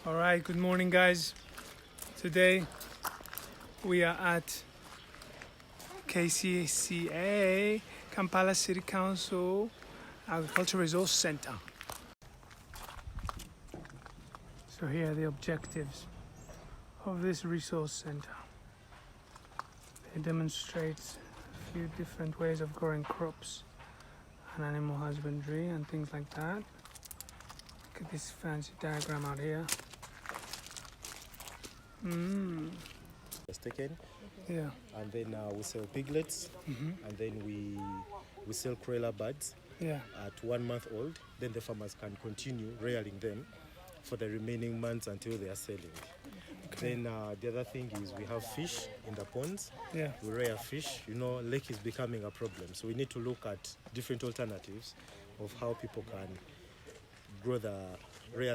All right, good morning, guys. Today we are at KCCA Kampala City Council Agricultural Resource Centre. So here are the objectives of this resource centre. It demonstrates a few different ways of growing crops and animal husbandry and things like that. Look at this fancy diagram out here. Was taken, Yeah. and then we sell piglets, and then we sell broiler birds Yeah. at 1 month old. Then the farmers can continue rearing them for the remaining months until they are selling. Okay. Then the other thing is we have fish in the ponds. Yeah. We rear fish. You know, lake is becoming a problem, so we need to look at different alternatives of how people can rear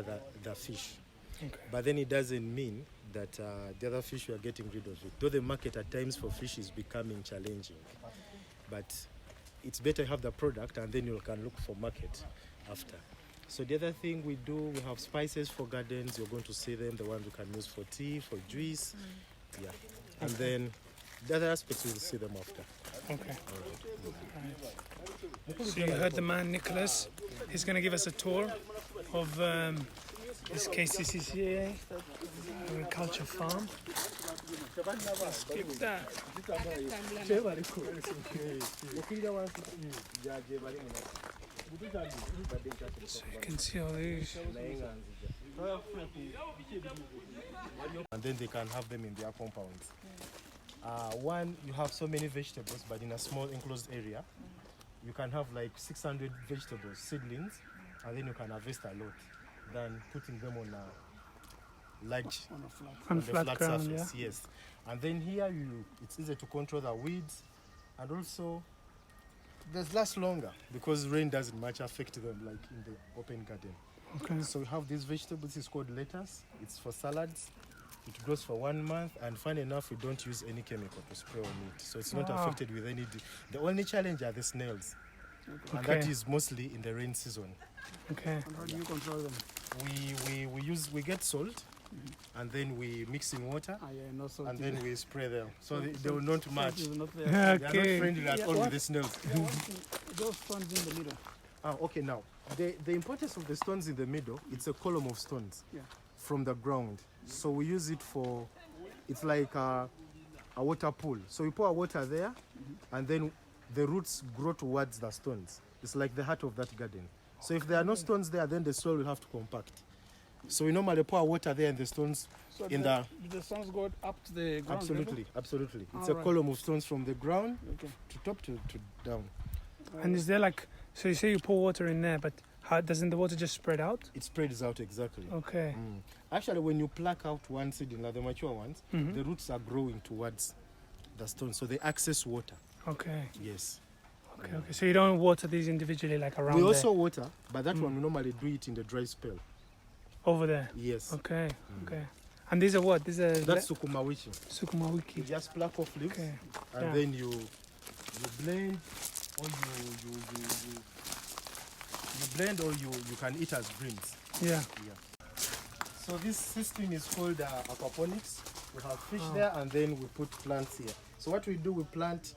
the fish. Okay. But then it doesn't mean that the other fish we are getting rid of it. Though the market at times for fish is becoming challenging, but it's better to have the product and then you can look for market after. So the other thing we do, we have spices for gardens. You're going to see them, the ones you can use for tea, for juice. Yeah. And then the other aspects we'll see them after. Okay. So you heard the man, Nicholas. He's going to give us a tour of this KCCA agriculture farm. Let's skip that. So you can see all these. And then they can have them in their compounds. One, you have so many vegetables, but in a small enclosed area, you can have like 600 vegetables, seedlings, and then you can harvest a lot than putting them on a large, On the flat ground, surface. Yes. And then here, it's easy to control the weeds, and also they last longer because rain doesn't much affect them like in the open garden. Okay. So we have these vegetables. It's called lettuce. It's for salads. It grows for 1 month, and funny enough, we don't use any chemical to spray on it, so it's not affected with any. The only challenge are the snails, and that is mostly in the rain season. Okay. And how do you control them? We get salt, and then we mix in water, No salt. and then we spray them, so they will not Salt match. is not there. They are not Okay. friendly at all with the snails. Those stones in the middle. Okay, now the importance of the stones in the middle, it's a column of stones from the ground. So we use it for, it's like a water pool. So we pour water there, and then the roots grow towards the stones. It's like the heart of that garden. So if there are no stones there, then the soil will have to compact. So we normally pour water there, and the stones So in the stones go up to the ground absolutely. It's All a right. column of stones from the ground Okay. to top to down. And is there like, so you say you pour water in there, but how doesn't the water just spread out? It spreads out exactly. Okay. Actually, when you pluck out one seedling, like the mature ones, Mhm. the roots are growing towards the stone, so they access water. Okay. Yes. Okay. Okay. So you don't water these individually like around We there? also water, but that one we normally do it in the dry spell. Over there? Yes. Okay. Okay. And these are what? These are That's sukuma wiki. sukuma You wiki. just pluck off leaves, Okay. and Yeah. then you blend, or you blend, or you can eat as greens. Yeah. So this system is called aquaponics. We have fish there, and then we put plants here. So what we do, we plant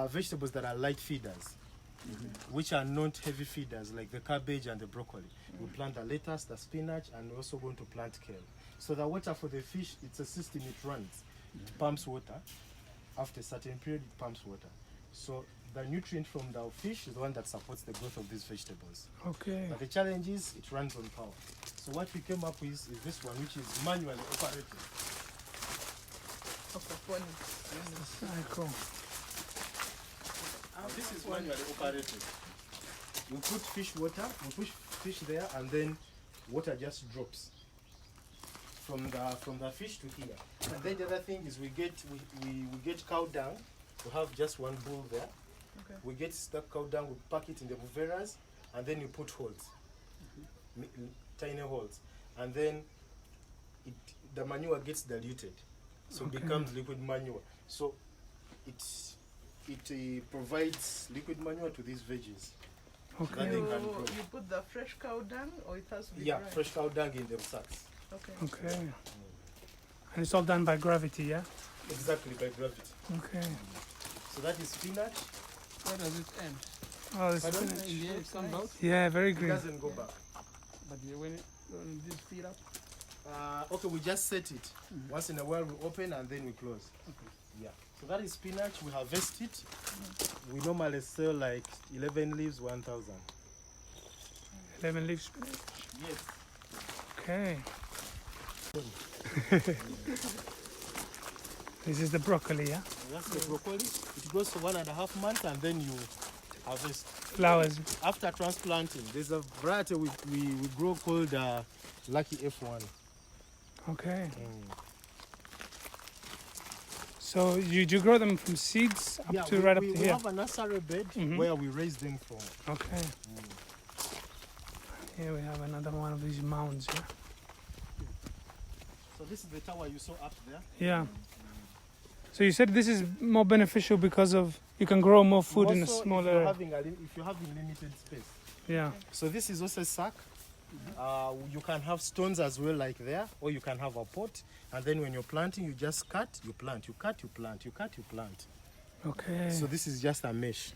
vegetables that are light feeders, which are not heavy feeders, like the cabbage and the broccoli. We plant the lettuce, the spinach, and we're also going to plant kale. So the water for the fish, it's a system, it runs. It pumps water. After a certain period, it pumps water. So the nutrient from the fish is the one that supports the growth of these vegetables. Okay. But the challenge is it runs on power. So what we came up with is this one, which is manually operated. Very cool. This is manually operated. We put fish water, we push fish there, and then water just drops from the fish to here. And then the other thing is we get cow dung. We have just one bull there. Okay. We get that cow dung, we pack it in the buveras, and then you put holes, tiny holes, and then the manure gets diluted, so it becomes liquid manure. So it provides liquid manure to these veggies. Okay. Then they can grow. You put the fresh cow dung, or it has to be Yeah, dry? fresh cow dung in the sacks. Okay. Okay. And it's all done by gravity, yeah? Exactly, by gravity. Okay. So that is spinach. Where does it end? Oh, this Pardon? spinach. In the air it comes out, Yeah, very It green. doesn't go back. but when this feed up, Okay, we just set it. Once in a while we open and then we close. Yeah. So that is spinach. We harvest it. We normally sell like 11 leaves, 1,000. 11 leaf spinach. Yes. Okay. This is the broccoli, yeah? That's the broccoli. It grows for 1.5 months and then you harvest. Flowers. After transplanting, there's a variety we grow called Lucky F1. Okay. So you grow them from seeds up to right up to we here? have a nursery bed Mhm. where we raise them from. Okay. Here we have another one of these mounds, yeah? So this is the tower you saw up there. Yeah. So you said this is more beneficial because of you can grow more food in a Also, smaller if area. you're having limited space. Yeah. So this is also a sack. You can have stones as well, like there, or you can have a pot. And then when you're planting, you just cut, you plant, you cut, you plant, you cut, you plant. Okay. So this is just a mesh.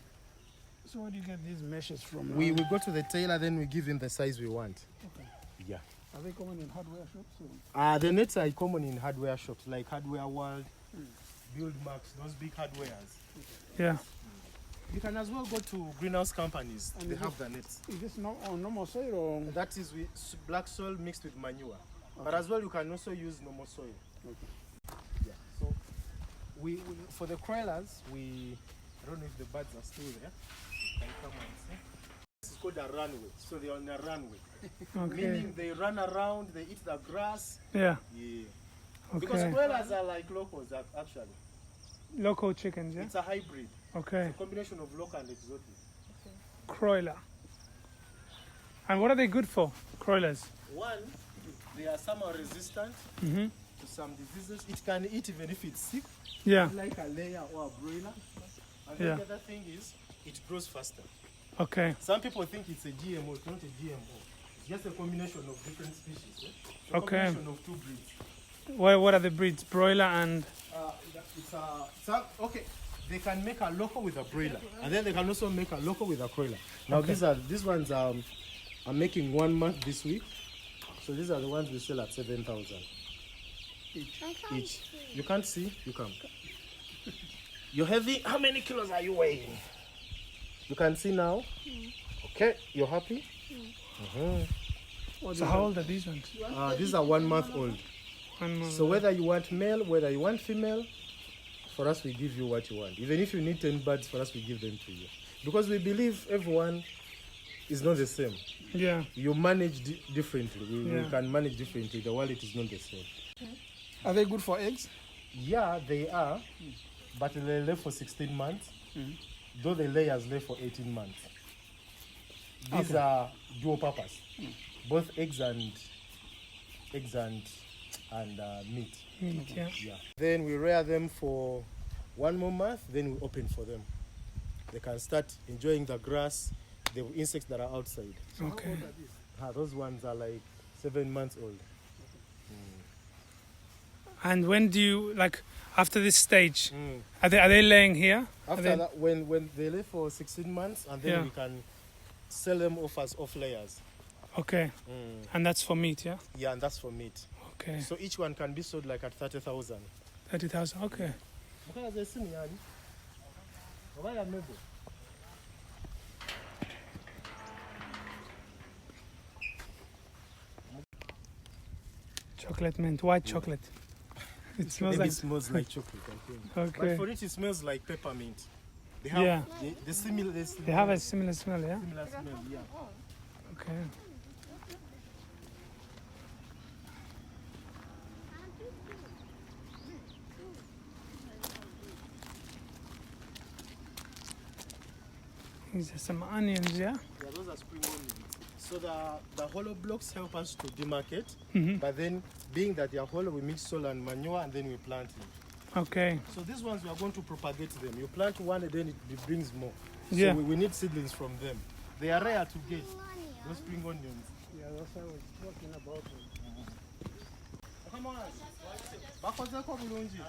so where do you get these meshes from? We go to the tailor, then we give him the size we want. Okay. Yeah. Are they common in hardware shops? Or? The nets are common in hardware shops, like Hardware World, Build Max, those big hardwares. Yeah. You can as well go to greenhouse companies. And They is have the nets. Is this on normal soil or? That is with black soil mixed with manure. But as well, you can also use normal soil. Okay. Yeah. So we for the crawlers, I don't know if the birds are still there. You can come and see. This is called a runway. So they're on a runway. Okay. Meaning they run around, they eat the grass. Yeah. Yeah. Because Okay. crawlers are like locals actually. Local chickens, yeah? It's a hybrid. Okay. Combination of local and exotic. Croiler. And what are they good for? Croilers. One, they are summer resistant Mm-hmm. to some diseases. It can eat even if it's sick, Yeah. like a layer or a broiler. And then Yeah. the other thing is, it grows faster. Okay. Some people think it's a GMO. It's not a GMO. It's just a combination of different species. Eh? It's a Okay. combination of two breeds. What are the breeds? Broiler and Okay. They can make a local with a broiler, and then they can also make a local with a broiler. Now Okay. these ones are making 1 month this week, so these are the ones we sell at 7,000 each. You can't see? You can. You're heavy. How many kilos are you weighing? You can see now. Okay, you're happy. so how old are these ones? These are 1 month old. 1 month. So whether you want male, whether you want female, for us we give you what you want. Even if you need 10 birds, for us we give them to you. Because we believe everyone is not the same. Yeah. You manage differently. We Yeah. can manage differently. The wallet is not the same. Are they good for eggs? Yeah, they are. But they lay for 16 months. Though the layers lay for 18 months. These are dual purpose. Both eggs and meat. Meat, yeah. Yeah. Then we rear them for 1 more month, then we open for them. They can start enjoying the grass, the insects that are outside. Okay. Those ones are like 7 months old. And when do you after this stage? Are they laying here? After that, when they lay for 16 months, and then Yeah. we can sell them off as off layers. Okay. And that's for meat, yeah. Yeah, and that's for meat. Okay. So each one can be sold like at 30,000. 30,000. Okay. Chocolate mint, white chocolate. It smells Maybe like. it smells like chocolate, I think. Okay. But for it smells like peppermint. They have Yeah. the similar. They have a similar smell, yeah. similar smell, yeah. Okay. These are some onions, yeah. Yeah, those are spring onions. So the hollow blocks help us to demarcate, Mhm. but then being that they are hollow, we mix soil and manure and then we plant them. Okay. So these ones we are going to propagate them. You plant one and then it brings more. Yeah. So we need seedlings from them. They are rare to get. Those spring onions. Yeah, that's what I was talking about. akozeeko bulungi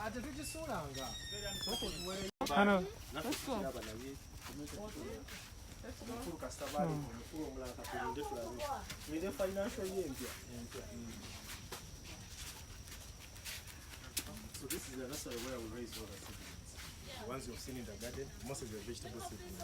ate tugisuulanga Hano. So this is the nursery where we raise all the seedlings. The ones you've seen in the garden, most of the vegetable seedlings.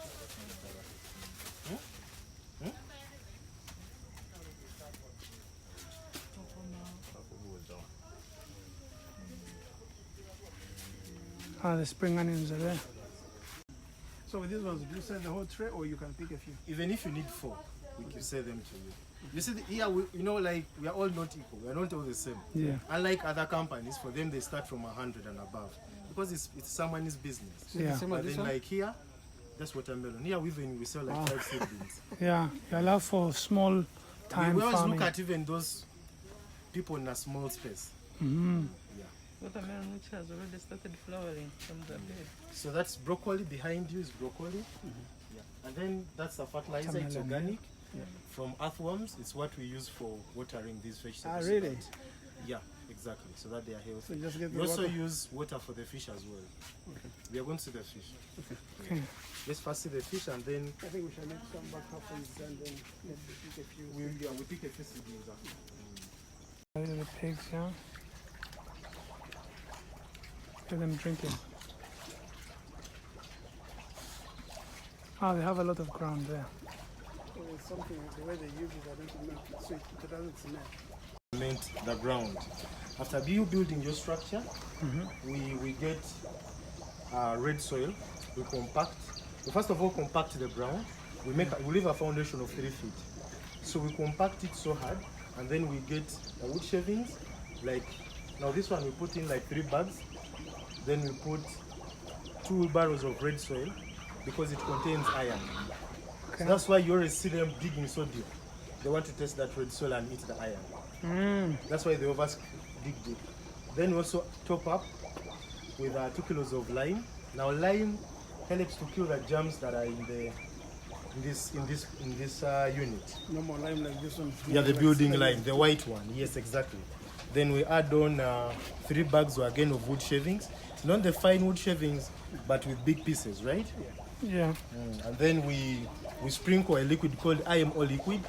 Ah, the spring onions are there. So with these ones, do you sell the whole tray or you can pick a few? Even if you need 4, we can sell them to you. You see, here, you know, like, we are all not equal. We are not all the same. Yeah. Unlike other companies, for them, they start from 100 and above. Because it's someone's business. Yeah. But then, like here, that's watermelon. Here, we sell like 5 seedlings. Yeah, you allow for small time We always farming. look at even those people in a small space. Mm-hmm. Yeah. Watermelon which has already started flowering from the bed. So that's broccoli. Behind you is broccoli. Yeah. And then that's a fertilizer. It's Watermelon, organic. From earthworms. It's what we use for watering these vegetables. Ah, really? Yeah, exactly. So that they are So healthy. you just get We the also water. use water for the fish as well. Okay. We are going to see the fish. Okay. Let's first see the fish and then I think we shall make some back half and then maybe pick a few. we pick a fish seedlings after. Those are the pigs, yeah. Look at them drinking. Ah, they have a lot of ground there. It's something like the way they use it, I don't know. So it doesn't smell. Cement the ground. After you building your structure, we get red soil. We compact. We first of all compact the ground. We leave a foundation of 3 feet. So we compact it so hard, and then we get wood shavings. Like now, this one we put in like 3 bags. Then we put 2 barrels of red soil because it contains iron. Okay. So that's why you always see them digging so deep. They want to test that red soil and eat the iron. That's why they always dig deep. Then we also top up with 2 kilos of lime. Now lime helps to kill the germs that are in this unit. No more lime like this one. Yeah, the Like building cement. lime, the white one. Yes, exactly. Then we add on 3 bags again of wood shavings. Not the fine wood shavings, but with big pieces, right? Yeah. And then we sprinkle a liquid called IMO liquid.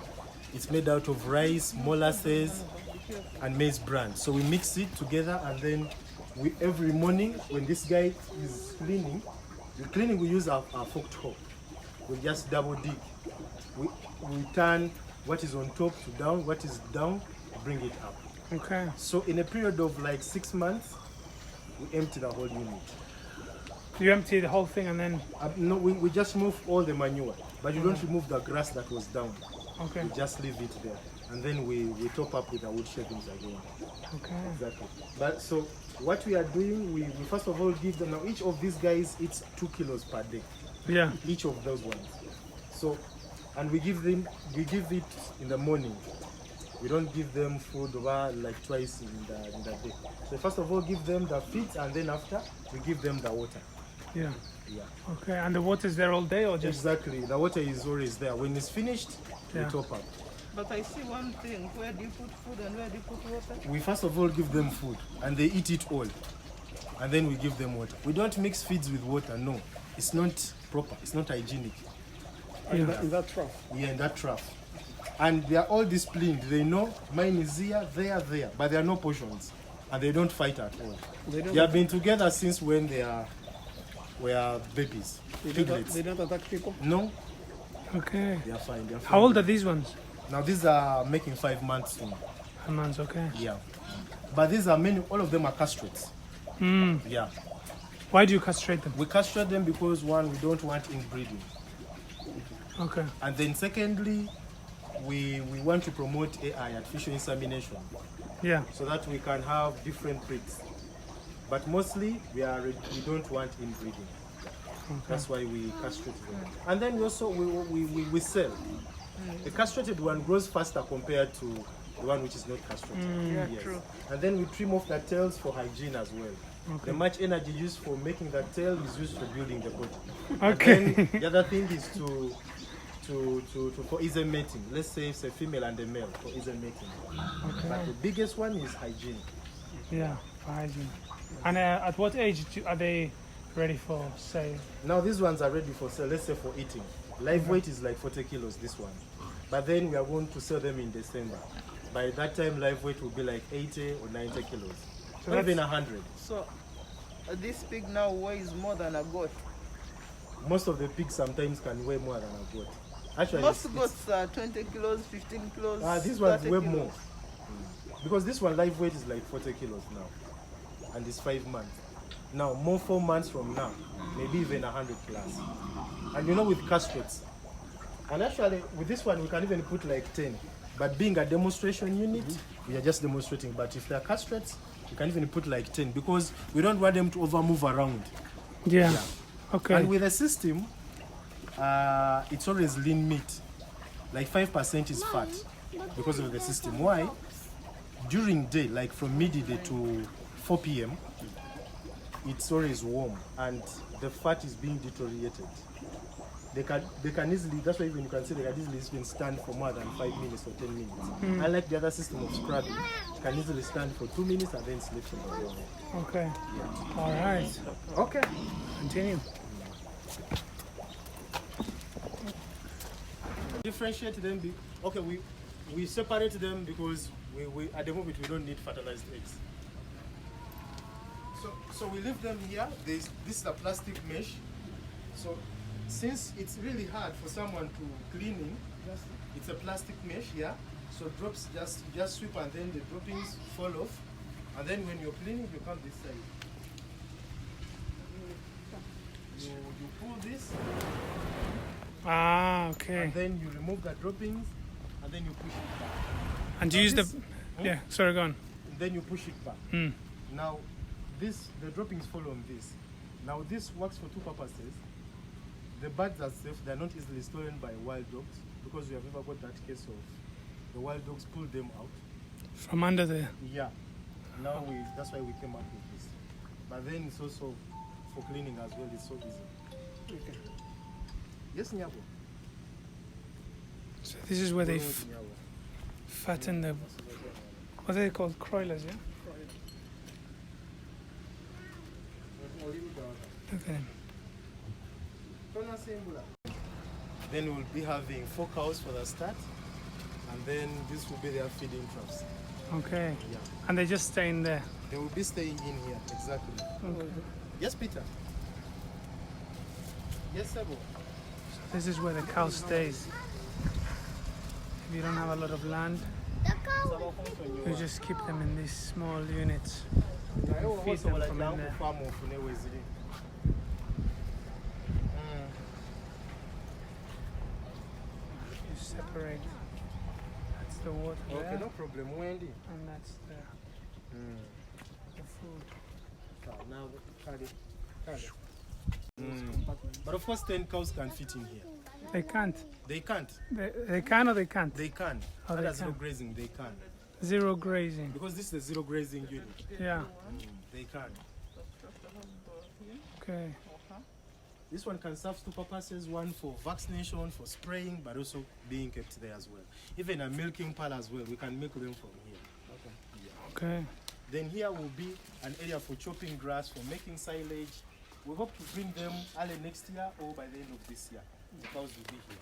It's made out of rice, molasses, and maize bran. So we mix it together, and then every morning when this guy is cleaning, we use our forked hoe. We just double dig. We turn what is on top to down, what is down, bring it up. Okay. So in a period of like 6 months, we empty the whole unit. You empty the whole thing and then. No, we just move all the manure, but you don't remove the grass that was down. Okay. We just leave it there, and then we top up with the wood shavings again. Okay. Exactly. But so what we are doing, we first of all give them, now each of these guys eats 2 kilos per day, Yeah. each of those ones. So, and we give it in the morning. We don't give them food over like twice in the day. So first of all, give them the feed, and then after we give them the water. Yeah. Yeah. Okay. And the water's there all day or just? Exactly. The water is always there. When it's finished, Yeah. we top up. But I see one thing, where do you put food and where do you put water? We first of all give them food, and they eat it all. And then we give them water. We don't mix feeds with water, no. It's not proper, it's not hygienic. In that trough. Yeah, in that trough. And they are all disciplined. They know mine is here, there, but there are no portions. And they don't fight at all. They have been together since when they were babies. Piglets. They don't attack people. No, Okay. they are fine. They are fine. How old are these ones? Now these are making 5 months soon. 5 months. Okay. Yeah. But these are all of them are castrates. Yeah. Why do you castrate them? We castrate them because one, we don't want inbreeding. Okay. And then secondly, we want to promote AI, artificial insemination, Yeah. so that we can have different breeds. But mostly we don't want inbreeding. That's why we castrate them. And then we also we sell. The castrated one grows faster compared to the one which is not castrated. Yeah, Yes. true. And then we trim off the tails for hygiene as well. The much energy used for making that tail is used for building the body. Okay. And then the other thing is for easy mating. Let's say it's a female and a male for easy mating. But the biggest one is hygiene. Yeah, for hygiene. And at what age are they ready for sale? Now these ones are ready for sale, let's say for eating. Live weight is like 40 kilos, this one. But then we are going to sell them in December. By that time, live weight will be like 80 or 90 kilos. So Not even that's- 100. So this pig now weighs more than a goat. Most of the pigs sometimes can weigh more than a goat. Actually, Most it's- goats are 20 kilos, 15 kilos. this one's 30 way kilos. more. Because this one live weight is like 40 kilos now. And it's 5 months. Now, more 4 months from now, maybe even 100 plus. And you know, with castrates. And actually, with this one, we can even put like 10. But being a demonstration unit, we are just demonstrating. But if they are castrates, we can even put like 10 because we don't want them to over move around. Yeah. Yeah. Okay. And with the system, it's always lean meat. Like 5% is fat because of the system. Why? During day, like from midday to 4 p.m., it's always warm and the fat is being deteriorated. They can easily, that's why even you can see they can easily even stand for more than 5 minutes or 10 minutes. Unlike the other system of scrubbing, you can easily stand for 2 minutes and then sleep for the whole day. Okay. All right. Okay. Continue. Differentiate them. Okay, we separate them because we at the moment we don't need fertilized eggs. So we leave them here. This is a plastic mesh. So since it's really hard for someone to cleaning, it's a plastic mesh here. So drops just sweep and then the droppings fall off. And then when you're cleaning, you come this side. You pull this. Ah, okay. And then you remove the droppings, and then you push it back. And you Now use this- the... Yeah, sorry, go on. And then you push it back. Hmm. Now, the droppings fall on this. Now, this works for two purposes. The birds are safe; they're not easily stolen by wild dogs because we have ever got that case of the wild dogs pulled them out. From under there. Yeah. Now that's why we came up with this. But then it's also for cleaning as well. It's so easy. Okay. Yes, Nyabo. So this is where they Nyabo. fatten the... What are they called? Croilers, yeah? Look at them. Then we'll be having 4 cows for the start, and then this will be their feeding troughs. Okay. Yeah. And they just stay in there. They will be staying in here, exactly. Okay. Yes, Peter? Yes, Sebo? This is where the cow stays. If you don't have a lot of land, you just keep them in these small units. Feed them from in there. You separate. That's the water Okay, there, no problem, Wendy. and that's the food. Now, but of course, 10 cows can fit in here. They can't. They can't. They can or they can't? They can. Oh, they Under zero can. grazing, they can. Zero grazing. Because this is a zero grazing unit. Yeah. They can. Okay. This one can serve two purposes, one for vaccination, for spraying, but also being kept there as well. Even a milking pad as well, we can milk them from here. Okay. Then here will be an area for chopping grass, for making silage. We hope to bring them early next year or by the end of this year. The cows will be here.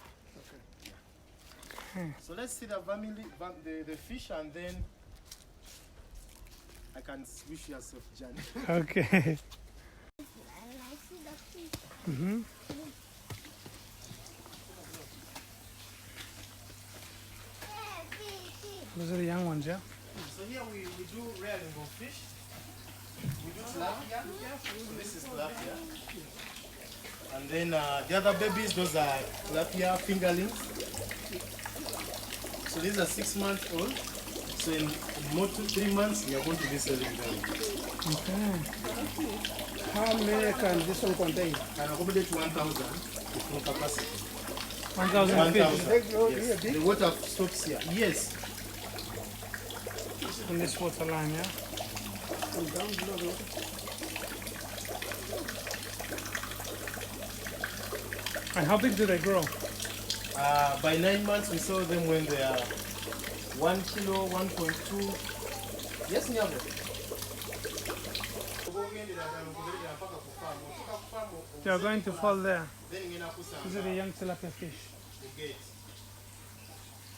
Okay. So let's see the family, the fish, and then I can wish you a safe journey. Okay. Mm-hmm. Those are the young ones, yeah? So here we do rearing of fish. We do tilapia. So this is tilapia. And then the other babies, those are tilapia fingerlings. So these are 6 months old. So in more than 3 months, we are going to be selling them. Okay. How many can this one contain? Can accommodate 1,000 with full capacity. 1,000 fish 1,000. They grow Yes. here, The water stops here. Yes. in this water line, yeah? and down below the water. And how big do they grow? By 9 months, we sell them when they are 1 kilo, 1.2. Yes, Nyabo. They are going to fall there. Then ngena kusanga. These are the young tilapia fish. The gate.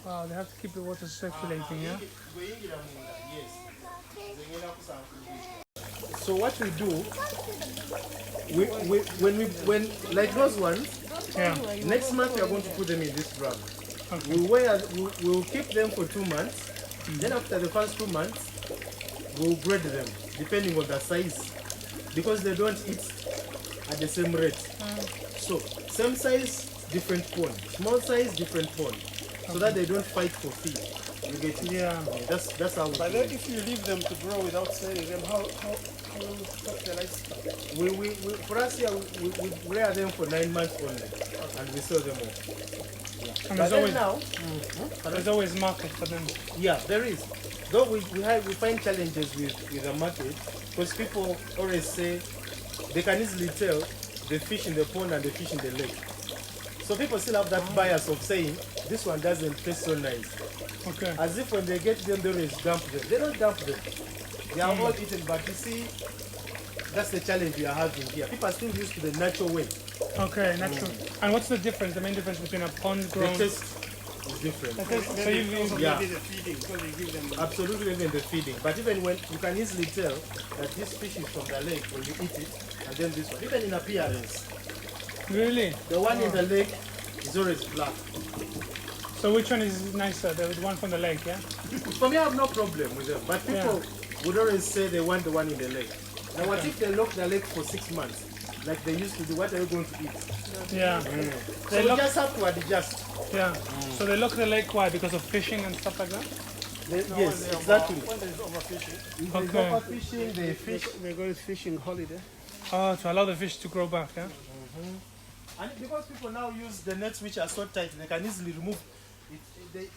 Wow, they have to keep the water circulating, yeah? Yes. So what we do, when like those ones, Yeah. next month we are going to put them in this drum. Okay. We'll keep them for 2 months. Then after the first 2 months, we'll grade them depending on the size, because they don't eat at the same rate. So same size, different pond. Small size, different pond, so that they don't fight for feed. You get it? Yeah. That's how we But do then it. if you leave them to grow without selling them, how will you stop the lifespan? We for us here, we rear them for 9 months only, and we sell them all. And But there's then always, now, there's always market for them. yeah, there is. Though we find challenges with the market, because people always say they can easily tell the fish in the pond and the fish in the lake. So people still have that bias of saying this one doesn't taste so nice. Okay. As if when they get them, they always dump them. They don't dump them. They are all eaten, but you see, that's the challenge we are having here. People are still used to the natural way. Okay, natural. And what's the difference, the main difference between a pond The grown? taste is different. So you Yeah. Maybe the feeding, because you give them Absolutely, even the feeding. But even when you can easily tell that this fish is from the lake when you eat it, and then this one, even in appearance, really? the one in the lake is always black. So which one is nicer? The one from the lake, yeah? For me, I have no problem with them. But people would always say they want the one in the lake. Now, what if they lock the lake for 6 months, like they used to do? What are you going to eat? Yeah. So They you lock, just have to adjust. yeah. So they lock the lake, why? Because of fishing and stuff like that? Yes, exactly. when there's overfishing. If there's Okay. overfishing, they fish. They go fishing holiday. Oh, to allow the fish to grow back, yeah? And because people now use the nets which are so tight, they can easily remove it. They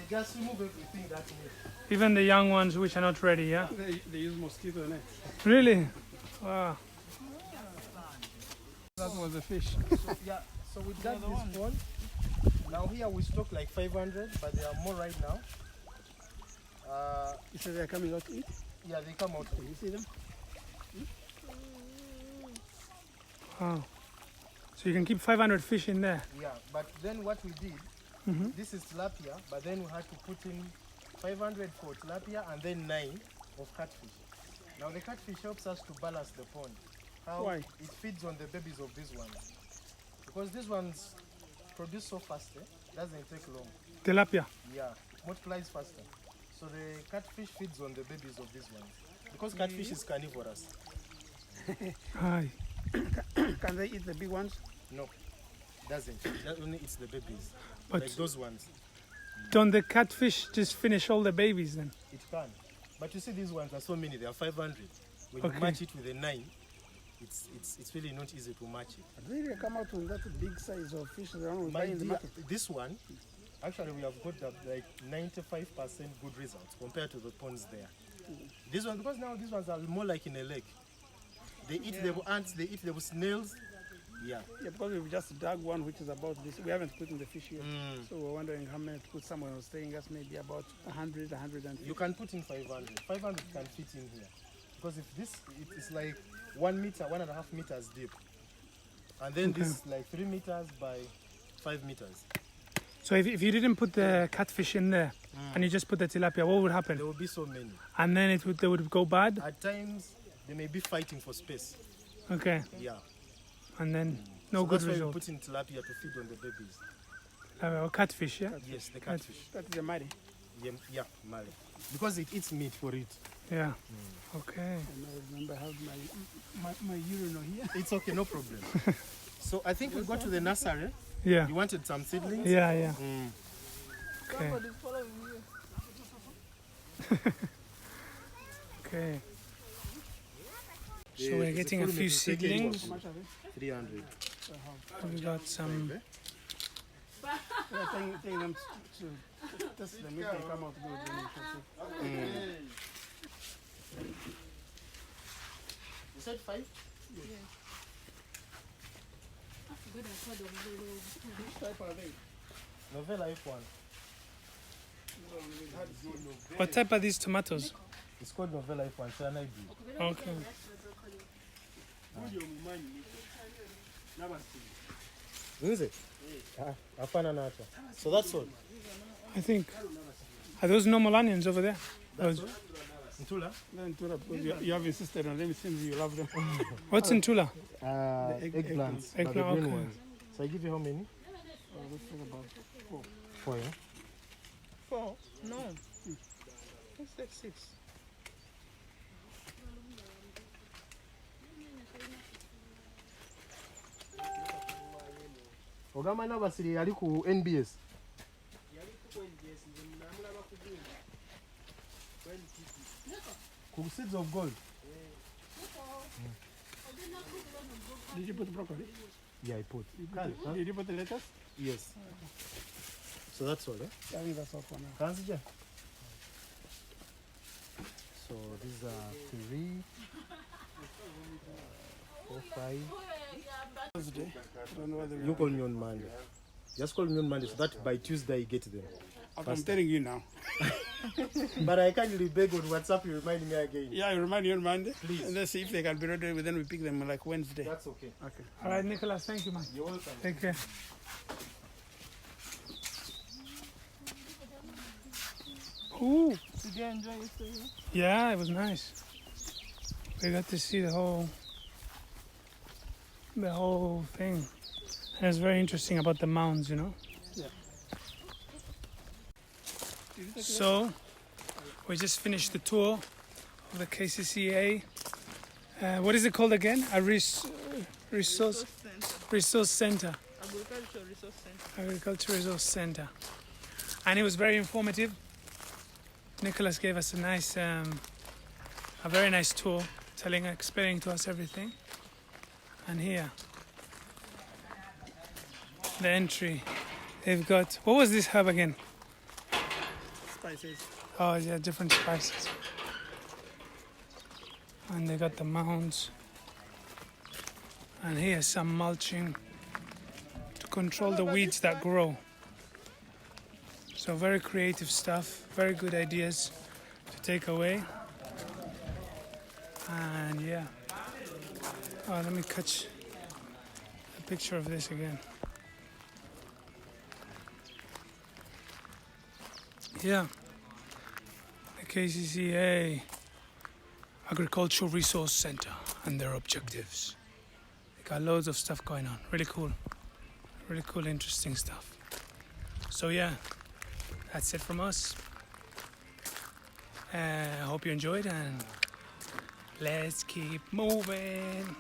just remove everything that net. Even the young ones which are not ready, yeah? They use mosquito net. Really? Wow. That was the fish. Yeah, so we got this pond. Now here we stock like 500, but there are more right now. You said they're coming out to eat? Yeah, they come out. You see them? Wow. So you can keep 500 fish in there. Yeah, but then what we did, this is tilapia, but then we had to put in 500 for tilapia and then 9 of catfish. Now the catfish helps us to balance the pond. How Why? it feeds on the babies of these ones. Because these ones produce so fast, doesn't take long. Tilapia. Yeah, multiplies faster. So the catfish feeds on the babies of these ones. Because catfish is carnivorous. Aye. Can they eat the big ones? No, doesn't. That only eats the babies. But Like those ones. don't the catfish just finish all the babies then? It can. But you see these ones are so many, they are 500. When Okay. you match it with a 9, it's really not easy to match it. But they come out with that big size of fish the one we buy My in the dear, market. this one, actually we have got that like 95% good results compared to the ponds there. This one, because now these ones are more like in a lake. They eat the ants, they eat the snails. Yeah. Yeah, because we've just dug one which is about this. We haven't put in the fish yet. So we're wondering how many to put. Someone was telling us maybe about 100, 150. You can put in 500. 500 can fit in here. Because if this, it is like 1 meter, 1.5 meters deep. And then this is like 3 meters by 5 meters. So if you didn't put the catfish in there and you just put the tilapia, what would happen? There will be so many. And then they would go bad? At times, they may be fighting for space. Okay. Yeah. And then no So good that's why we result. put in tilapia to feed on the babies. Or catfish, yeah? Yes, the catfish. That is the mighty. Yeah, Mali. Because it eats meat for it. Yeah. Okay. And I remember I have my urinal here. It's okay, no problem. So I think we go to the nursery. Yeah. You wanted some seedlings? Yeah, yeah. Okay. Somebody's following you. Okay. Yeah, So we're it's getting a full few meat, it's taking seedlings. How much are they? 300. We got some. Yeah, taking them to test them. If they come out good, then we shall see. You said 5? Which type are they? Novella F1. What type are these tomatoes? It's called Novella F1. It's an IB. Okay. Is hapana na hata. So that's all. I think. Are those normal onions over there? Those- Ntula? Then you have insisted on them, it seems you love them. What's in Tula? Eggplants. Eggplant, but the green okay. ones. So I give you how many? Let's talk about 4. 4, yeah? 4? No. Let's take 6. Ogamba Nabasiri yali ku NBS. Ku Seeds of Gold. Did you put broccoli? Yeah, I put. Did you put the lettuce? Yes. So that's all, eh? I think that's all for now. Kanzija. So these are 3, 4, 5. Thursday. I don't know whether You call me on Monday. Just call me on Monday so that by Tuesday you get them. I'm telling you now. But I can't really beg on WhatsApp, you remind me again. Yeah, you remind you on Monday. Please. And let's see if they can be ready. Then we pick them like Wednesday. That's okay. Okay. All right, Nicholas, thank you, man. You're welcome. Take care. Ooh, Did you enjoy it? yeah, it was nice. We got to see the whole thing. And it was very interesting about the mounds, you know. Yeah. So, we just finished the tour of the KCCA. What is it called again? A resource center. Agricultural Resource Centre. Agricultural Resource Centre. And it was very informative. Nicholas gave us a very nice tour, explaining to us everything. And here, the entry, they've got, what was this herb again? Spices. Oh yeah, different spices. And they got the mounds. And here's some mulching to control the weeds that grow. So very creative stuff, very good ideas to take away. And yeah. Oh, let me catch a picture of this again. Yeah. The KCCA Agricultural Resource Centre and their objectives. They got loads of stuff going on. Really cool, interesting stuff. So yeah, that's it from us. I hope you enjoyed and let's keep moving.